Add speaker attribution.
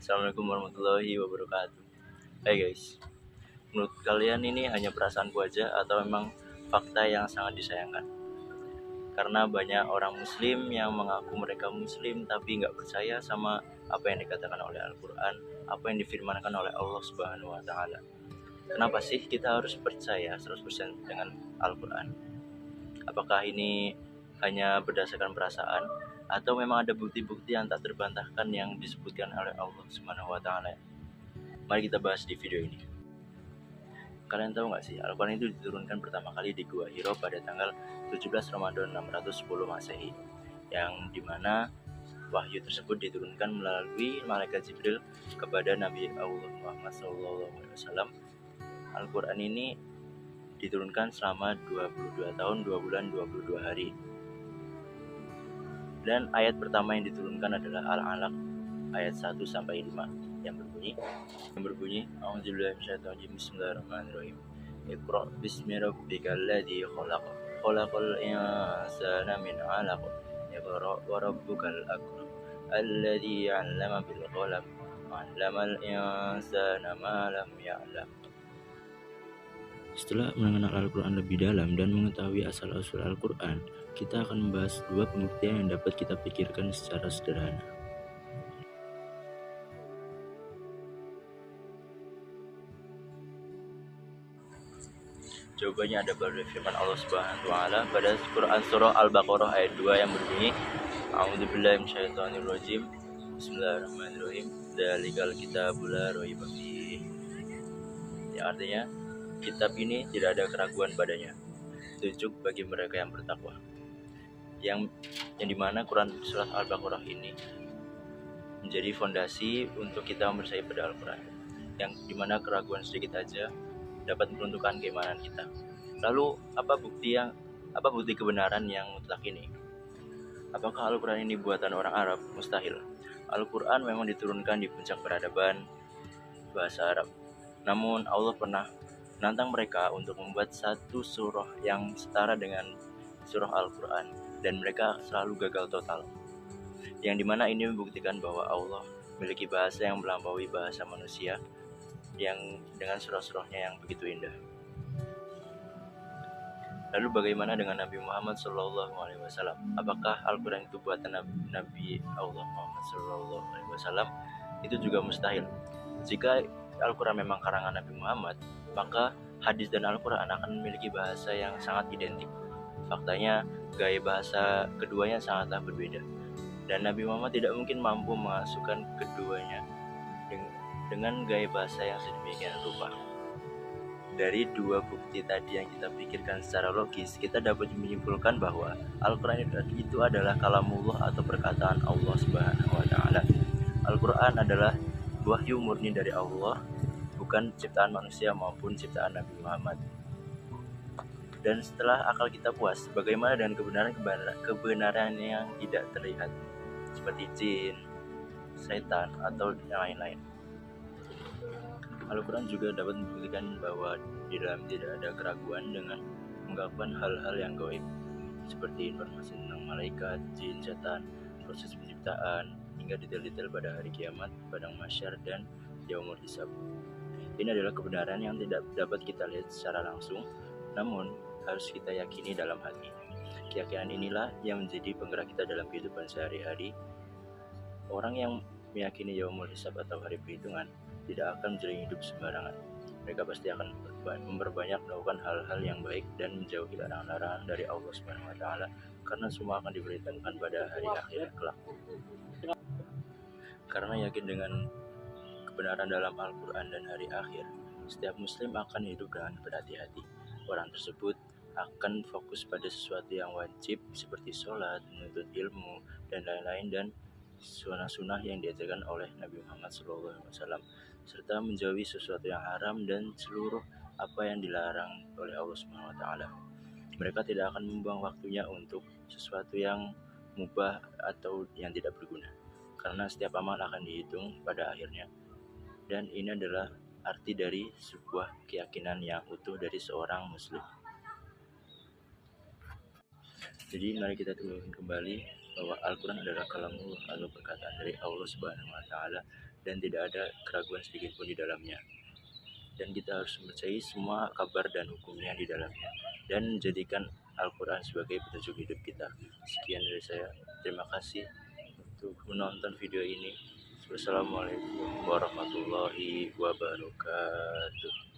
Speaker 1: Assalamualaikum warahmatullahi wabarakatuh. Hai guys, menurut kalian ini hanya perasaanku aja atau memang fakta yang sangat disayangkan? Karena banyak orang muslim yang mengaku mereka muslim tapi nggak percaya sama apa yang dikatakan oleh Al-Quran, apa yang difirmankan oleh Allah Subhanahu wa Ta'ala. Kenapa sih kita harus percaya 100% dengan Al-Quran? Apakah ini hanya berdasarkan perasaan atau memang ada bukti-bukti yang tak terbantahkan yang disebutkan oleh Allah Subhanahu wa Ta'ala? Mari kita bahas di video ini. Kalian tahu nggak sih, Al-Quran itu diturunkan pertama kali di Gua Hiro pada tanggal 17 Ramadan 610 Masehi, yang dimana wahyu tersebut diturunkan melalui malaikat Jibril kepada Nabi Allah Muhammad SAW. Al-Quran ini diturunkan selama 22 tahun 2 bulan 22 hari. Dan ayat pertama yang diturunkan adalah Al-Alaq ayat 1 sampai 5 yang berbunyi A'udzubillahi minasyaitonir rajim. Bismillahirrahmanirrahim. Iqra bismi rabbikal ladzi khalaq. Khalaqal insana min 'alaq. Iqra wa rabbukal akram. Alladzi 'allama bil qalam. 'Allamal insana ma lam ya'lam. Setelah mengenal Al-Quran lebih dalam dan mengetahui asal-usul Al-Quran, kita akan membahas dua pembuktian yang dapat kita pikirkan secara sederhana. Jawabannya ada pada firman Allah Subhanahu wa Ta'ala pada Quran surah Al-Baqarah ayat 2 yang berbunyi A'udzubillahi minasyaitonir rajim. Bismillahirrahmanirrahim. Dzalikal kitabul la raiba fihi. Yang artinya, kitab ini tidak ada keraguan padanya, petunjuk bagi mereka yang bertakwa. Yang dimana Quran surat Al-Baqarah ini menjadi fondasi untuk kita mempercayai pada Al-Quran, yang dimana keraguan sedikit aja dapat meruntuhkan keimanan kita. Lalu apa bukti kebenaran yang mutlak ini? Apakah Al-Quran ini buatan orang Arab? Mustahil. Al-Quran memang diturunkan di puncak peradaban bahasa Arab. Namun Allah pernah menantang mereka untuk membuat satu surah yang setara dengan surah Al-Quran, dan mereka selalu gagal total. Yang dimana ini membuktikan bahwa Allah memiliki bahasa yang melampaui bahasa manusia, yang dengan surah-surahnya yang begitu indah. Lalu bagaimana dengan Nabi Muhammad SAW? Apakah Al-Quran itu buatan Nabi Allah Muhammad SAW? Itu juga mustahil. Jika Al-Quran memang karangan Nabi Muhammad, maka hadis dan Al-Quran akan memiliki bahasa yang sangat identik. Faktanya, gaya bahasa keduanya sangatlah berbeda, dan Nabi Muhammad tidak mungkin mampu memasukkan keduanya dengan gaya bahasa yang sedemikian rupa. Dari dua bukti tadi yang kita pikirkan secara logis, kita dapat menyimpulkan bahwa Al-Quran itu adalah kalamullah atau perkataan Allah Subhanahu wa Ta'ala. Al-Quran adalah wahyu murni dari Allah, bukan ciptaan manusia maupun ciptaan Nabi Muhammad. Dan setelah akal kita puas, bagaimana dengan kebenaran yang tidak terlihat, seperti jin, setan, atau yang lain-lain? Al-Quran juga dapat membuktikan bahwa di dalam tidak ada keraguan dengan mengungkapkan hal-hal yang gaib, seperti informasi tentang malaikat, jin, setan, proses penciptaan, hingga detail-detail pada hari kiamat, padang mahsyar, dan yaumul hisab. Ini adalah kebenaran yang tidak dapat kita lihat secara langsung, namun harus kita yakini dalam hati. Keyakinan inilah yang menjadi penggerak kita dalam kehidupan sehari-hari. Orang yang meyakini yaumul hisab atau hari perhitungan tidak akan menjalani hidup sembarangan. Mereka pasti akan memperbanyak melakukan hal-hal yang baik dan menjauhi larangan-larangan dari Allah Subhanahu wa Ta'ala, karena semua akan diberitakan pada hari akhir kelak. Karena yakin dengan kebenaran dalam Al-Quran dan hari akhir, setiap muslim akan hidup dengan berhati-hati. Orang tersebut akan fokus pada sesuatu yang wajib seperti sholat, menuntut ilmu, dan lain-lain, dan sunnah-sunnah yang diajarkan oleh Nabi Muhammad SAW, serta menjauhi sesuatu yang haram dan seluruh apa yang dilarang oleh Allah Subhanahu wa Ta'ala. Mereka tidak akan membuang waktunya untuk sesuatu yang mubah atau yang tidak berguna, karena setiap amal akan dihitung pada akhirnya. Dan ini adalah arti dari sebuah keyakinan yang utuh dari seorang muslim. Jadi mari kita turunkan kembali bahwa Al-Quran adalah kalamullah atau perkataan dari Allah Subhanahu wa Ta'ala, dan tidak ada keraguan sedikit pun di dalamnya. Dan kita harus percayai semua kabar dan hukumnya di dalamnya, dan jadikan Al-Quran sebagai petunjuk hidup kita. Sekian dari saya. Terima kasih untuk menonton video ini. Wassalamualaikum warahmatullahi wabarakatuh.